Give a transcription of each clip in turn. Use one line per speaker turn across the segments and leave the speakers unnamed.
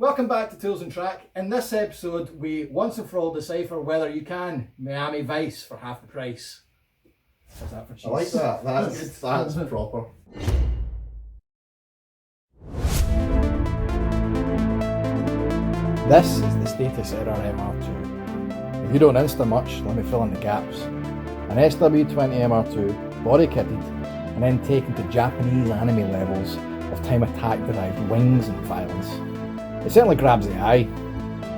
Welcome back to Tools and Track. In this episode, we once and for all decipher whether you can Miami Vice for half the price. How's that for cheese?
I like that. That's proper.
This is the status error MR2. If you don't insta much, let me fill in the gaps. An SW20 MR2, body kitted, and then taken to Japanese anime levels of time attack derived wings and violence. It certainly grabs the eye.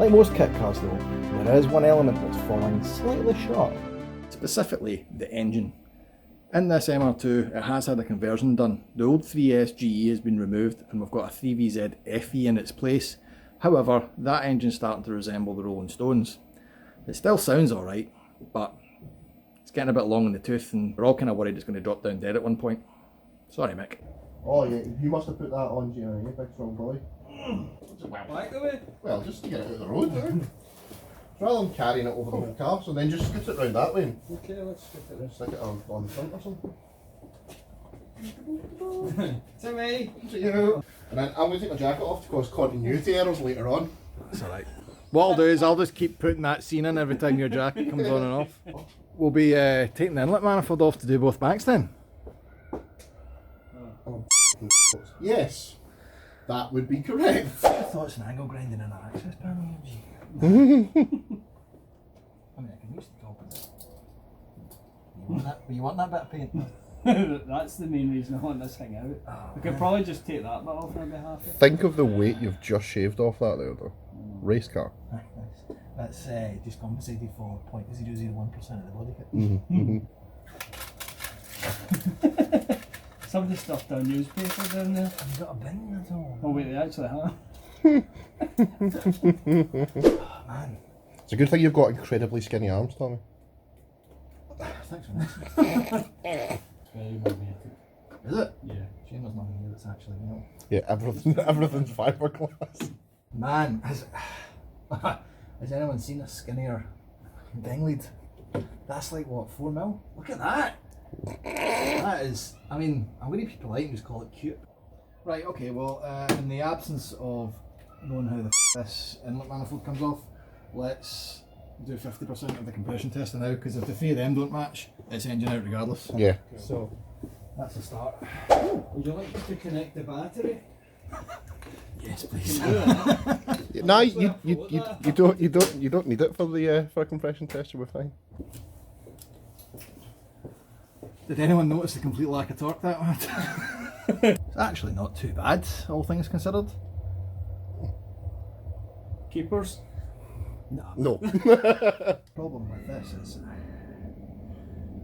Like most kit cars though, there is one element that's falling slightly short. Specifically, the engine. In this MR2, it has had a conversion done. The old 3S GE has been removed and we've got a 3VZ FE in its place. However, that engine's starting to resemble the Rolling Stones. It still sounds alright, but it's getting a bit long in the tooth and we're all kind of worried it's going to drop down dead at one point. Sorry, Mick.
Oh yeah, you must have put that on GRA, big strong boy.
Back the way?
Well, just to get it out of the road, right? Rather than carrying it over the whole car, so then just scoot it round that way.
Okay, let's get to this.
Stick it on the front or something.
To me!
To you. And then I'm going to take my jacket off to cause continuity errors later on.
That's alright. What I'll do is I'll just keep putting that scene in every time your jacket comes on and off. We'll be taking the inlet manifold off to do both banks then.
Oh, yes, that would be correct.
I thought it's an angle grinding in an access panel. I mean, I can use the top of it. You want that bit of paint?
That's the main reason I want this thing out.
Oh,
we could probably just take that bit off on behalf of it.
Think of the weight you've just shaved off that there though. Race car.
That's just compensated for 0.001% of the body kit.
Some of the stuff down newspaper down there.
Have you got a bin at all?
Oh wait, they actually have.
Oh, man.
It's a good thing you've got incredibly skinny arms, Tommy.
Thanks for this.
It's very magnetic.
Is it?
Yeah.
Shame there's nothing here that's actually metal.
Yeah, everything's fiberglass.
Man, has anyone seen a skinnier ding lead? That's like what, 4 mil? Look at that! That is, I mean, I'm going to be polite and just call it cute. Right, okay, well, in the absence of knowing how this inlet manifold comes off, let's do 50% of the compression testing now, because if the three of them don't match, it's engine out regardless.
Yeah.
So, that's a start.
Would you like me to connect the battery?
Yes, please.
No, you don't need it for the for a compression tester. We're fine.
Did anyone notice the complete lack of torque that had? It's actually not too bad, all things considered.
Keepers?
No.
Problem with this is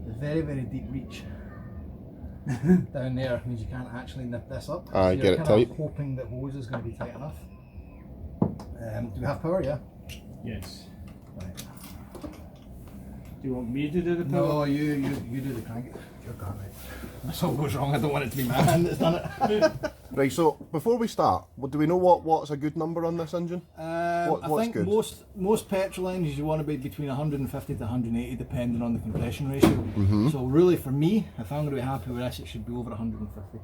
the very, very deep reach down there means you can't actually nip this up.
I
So
get
you're
it
kind
tight.
of hoping that hose is going to be tight enough. Do we have power? Yeah.
Yes.
Right.
Do you want me to do the power?
No, you do the crank. You're gone, right. This all goes wrong. I don't want it to be my hand that's done it.
Right. So before we start, do we know what's a good number on this engine?
I
What's
think
good?
most petrol engines you want to be between 150 to 180 depending on the compression ratio. So really for me, if I'm going to be happy with this, it should be over 150.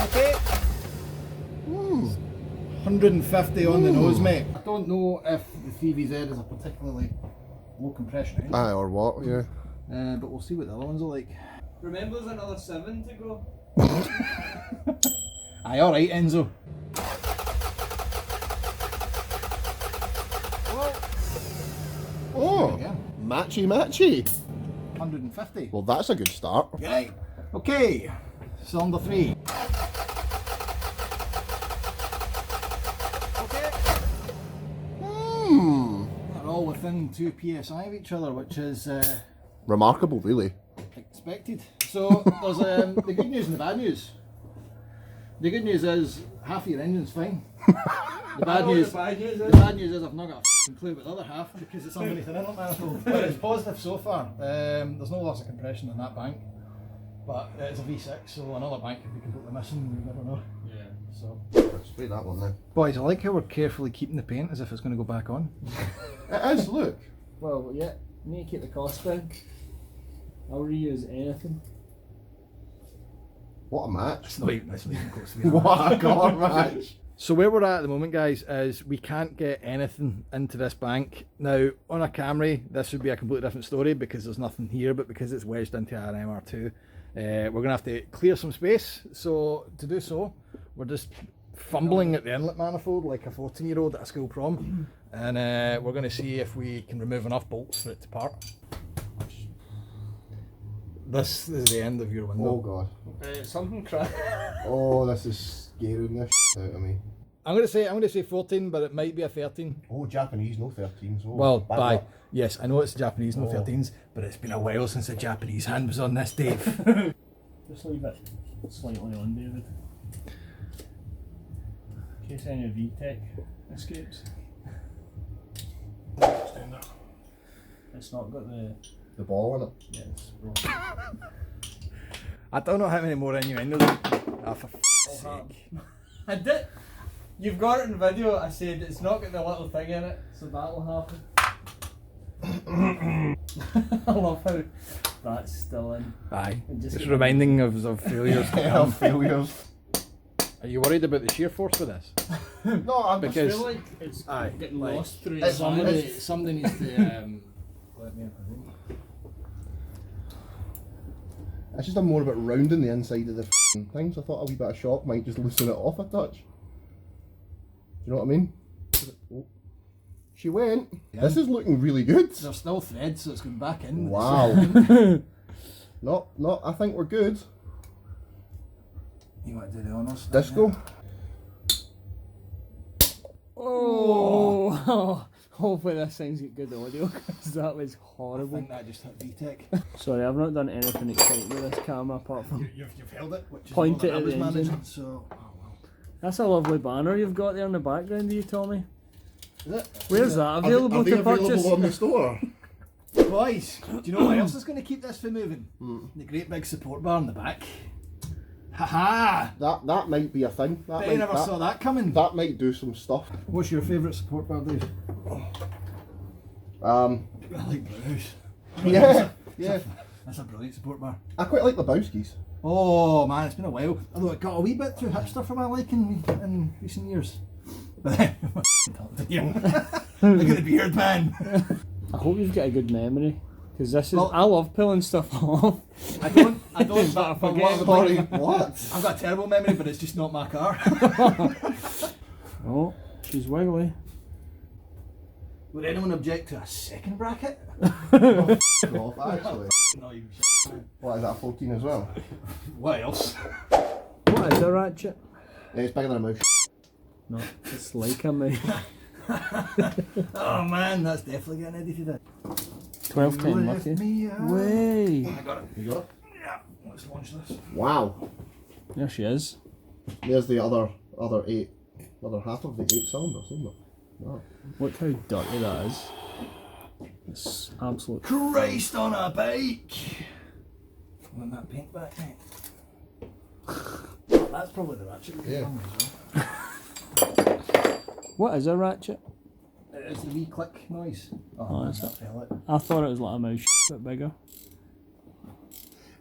Okay. 150 on the nose, mate. I don't know if the 3VZ is a particularly low compression engine,
Aye, or what? Yeah.
but we'll see what the other ones are like.
Remember there's another 7 to go?
Aye, alright Enzo.
Oh,
Yeah.
matchy.
150.
Well, that's a good start.
Right. Okay. Cylinder 3. Okay. They're all within 2 psi of each other, which is
Remarkable, really.
expected. So there's the good news and the bad news. The good news is half of your engine's fine. The bad news.
The bad news
The
is?
bad news is I've not got a clue about the other half because it's underneath an inlet manifold. But it's positive so far. There's no loss of compression in that bank, but it's a V6, so another bank could be completely missing. You never know.
Yeah.
So,
Spray that one then.
boys, I like how we're carefully keeping the paint as if it's going to go back on.
It is. Look.
Well, yeah, make it the cost down. I'll reuse anything.
What a match.
It's not even close to me.
What a colour match.
So where we're at the moment, guys, is we can't get anything into this bank. Now, on a Camry, this would be a completely different story because there's nothing here, but because it's wedged into an MR2, we're going to have to clear some space. So to do so, we're just fumbling at the inlet manifold like a 14-year-old at a school prom, and we're going to see if we can remove enough bolts for it to part. This is the end of your window.
Oh god.
Something cracked.
Oh, this is scaring the shit out of me.
I'm going to say 14, but it might be a 13.
Oh, Japanese, no 13s. Oh,
Well,
bad
bye.
luck.
Yes, I know it's Japanese, no
Oh.
13s, but it's been a while since a Japanese hand was on this, Dave.
Just leave it slightly on, David. In case any VTech escapes. It's not got
The ball in it.
yes,
I don't know how many more innuendos. Ah, for f***'s sake.
I did. You've got it in video. I said it's not got the little thing in it, so that'll happen. I love how that's still in.
Aye,
And just
just
get-
reminding us of failures to
Yeah,
come.
failures.
Are you worried about the shear force with this?
No, I'm
Because-
I feel like it's
Aye,
getting
like,
lost through
it's-
the
somebody needs to let me in.
It's just more about rounding the inside of the things. I thought a wee bit of shock might just loosen it off a touch. Do you know what I mean? Oh. She went.
Yeah.
This is looking really good.
There's still threads, so it's going back in.
Wow. No, I think we're good.
You want to do the honours?
Disco.
Oh, hopefully this thing's got good audio because that was
I
horrible.
think that just hit VTech.
Sorry, I've not done anything exciting with this camera apart from.
You've held it, which is
Point
all
it
that I
at
was
the engine.
managing, so... Oh, well.
That's a lovely banner you've got there in the background, do you, Tommy?
Is it?
Where's that available
Are they
to purchase?
available on the store?
Boys, do you know what else is going to keep this from moving? The great big support bar in the back. Haha!
That might be a thing. That
Bet you
might,
never saw that coming.
that might do some stuff.
What's your favourite support bar, Dave?
I
I like Brewhouse.
yeah.
That's a brilliant support bar.
I quite like the Bowskis.
Oh man, it's been a while. Although it got a wee bit too hipster for my liking in recent years. But then, look at the beard, man.
I hope you've got a good memory because this is.
Well-
I love pulling stuff off.
I don't,
But I forget.
Sorry, what?
I've got a terrible memory, but it's just not my car.
Oh, she's wiggly.
Would anyone object to a second bracket?
Off, actually.
Not even man.
What is that, 14 as well?
What else?
What is a ratchet?
It's bigger than a mouse.
No, it's like a mouse.
Oh man, that's definitely getting edited.
12-10 lucky. Way.
I got it.
You got it?
Yeah, let's launch this.
Wow.
There she is.
There's the other half of the 8 cylinders, isn't it? Wow.
Look how dirty that is. It's absolute.
Christ on a bike! Want that paint back, mate? Well, that's probably the ratchet.
Yeah.
What is a ratchet?
It's the wee click noise.
Oh,
that's
is
that fell it.
I thought it was like a mouse but bigger.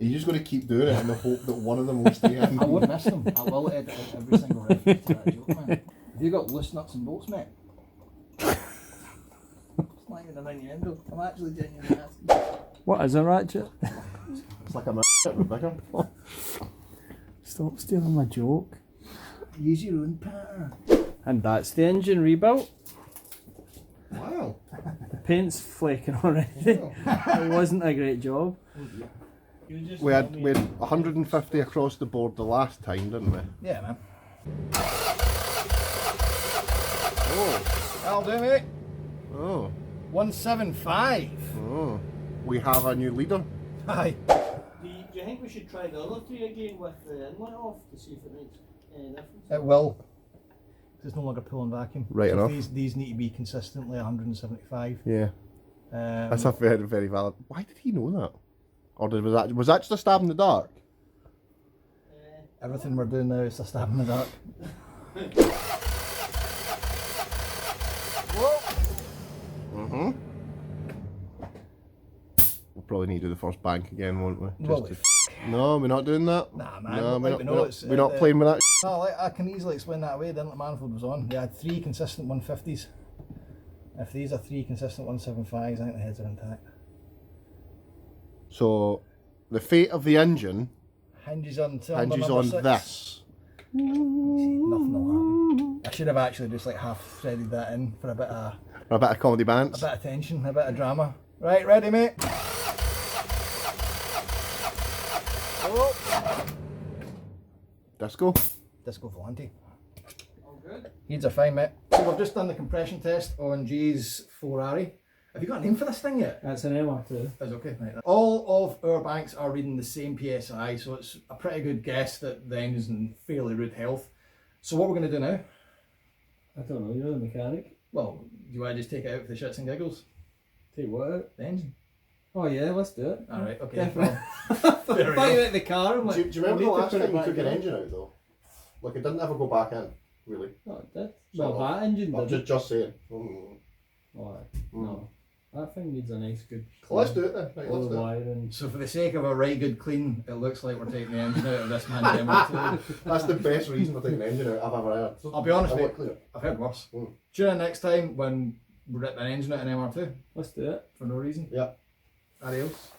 You're just going to keep doing it in the hope that one of them will stay in.
I won't miss them. I will edit out every single reference to that joke, man. Have you got loose nuts and bolts, mate? It's not even an innuendo. I'm actually genuinely asking.
What is a ratchet?
It's like a mouse but bigger.
Stop stealing my joke.
Use your own pattern.
And that's the engine rebuilt.
Wow.
The paint's flaking already. It wasn't a great job.
We had 150 across the board the last time, didn't we?
Yeah, man. Oh, that'll do, mate.
Oh.
175.
Oh. We have a new leader.
Aye.
Do you think we should try the other three again with the inlet off to see if it makes any difference?
It will. It's no longer pulling vacuum.
Right enough.
These need to be consistently 175.
Yeah. That's a very, very valid. Why did he know that? Or was that just a stab in the dark?
Everything we're doing now is a stab in the dark.
Mm-hmm. We'll probably need to do the first bank again, won't we?
Well,
No, we're not doing that.
Nah, man.
No,
Like we know it's,
we're not playing with that.
No, I can easily explain that away. The inlet manifold was on. They had 3 consistent 150s. If these are 3 consistent 175s, I think the heads are intact.
So, the fate of the engine
hinges on
hinges on this.
Nothing will happen. I should have actually just like half threaded that in for a bit of
Comedy balance.
a bit of tension, a bit of drama. Right, ready, mate? Oh.
Disco.
Disco Volante.
All good.
Heads are fine, mate. So we've just done the compression test on G's Ferrari. Have you got a name for this thing yet?
That's an MR2.
That's okay. Right. All of our banks are reading the same PSI, so it's a pretty good guess that the engine's in fairly rude health. So what we're going to do now?
I don't know, you're the mechanic.
Well, do you want to just take it out for the shits and giggles?
Take what out?
The engine.
Oh yeah, let's do it.
Alright, okay.
Definitely.
Well, there we
Fight
go.
out the car. I'm like,
Do you remember the
we need to
last
put it
time you
back
took an
in.
engine out though? Like it didn't ever go back in, really.
No, it did.
Sort
Well,
of.
that engine
I'm
did.
just saying.
Oh, no. That thing needs a nice good
Well, let's do it then. Right,
all
let's
the
do it.
wiring.
So for the sake of a right good clean, it looks like we're taking the engine out of this man's MR2.
That's the best reason for taking an engine out I've ever heard.
I'll be honest
I
with
want
you,
cleaner.
I've heard worse.
Mm.
Tune in next time when we rip an engine out of an MR2
Let's do it.
for no reason.
Yeah.
Adios.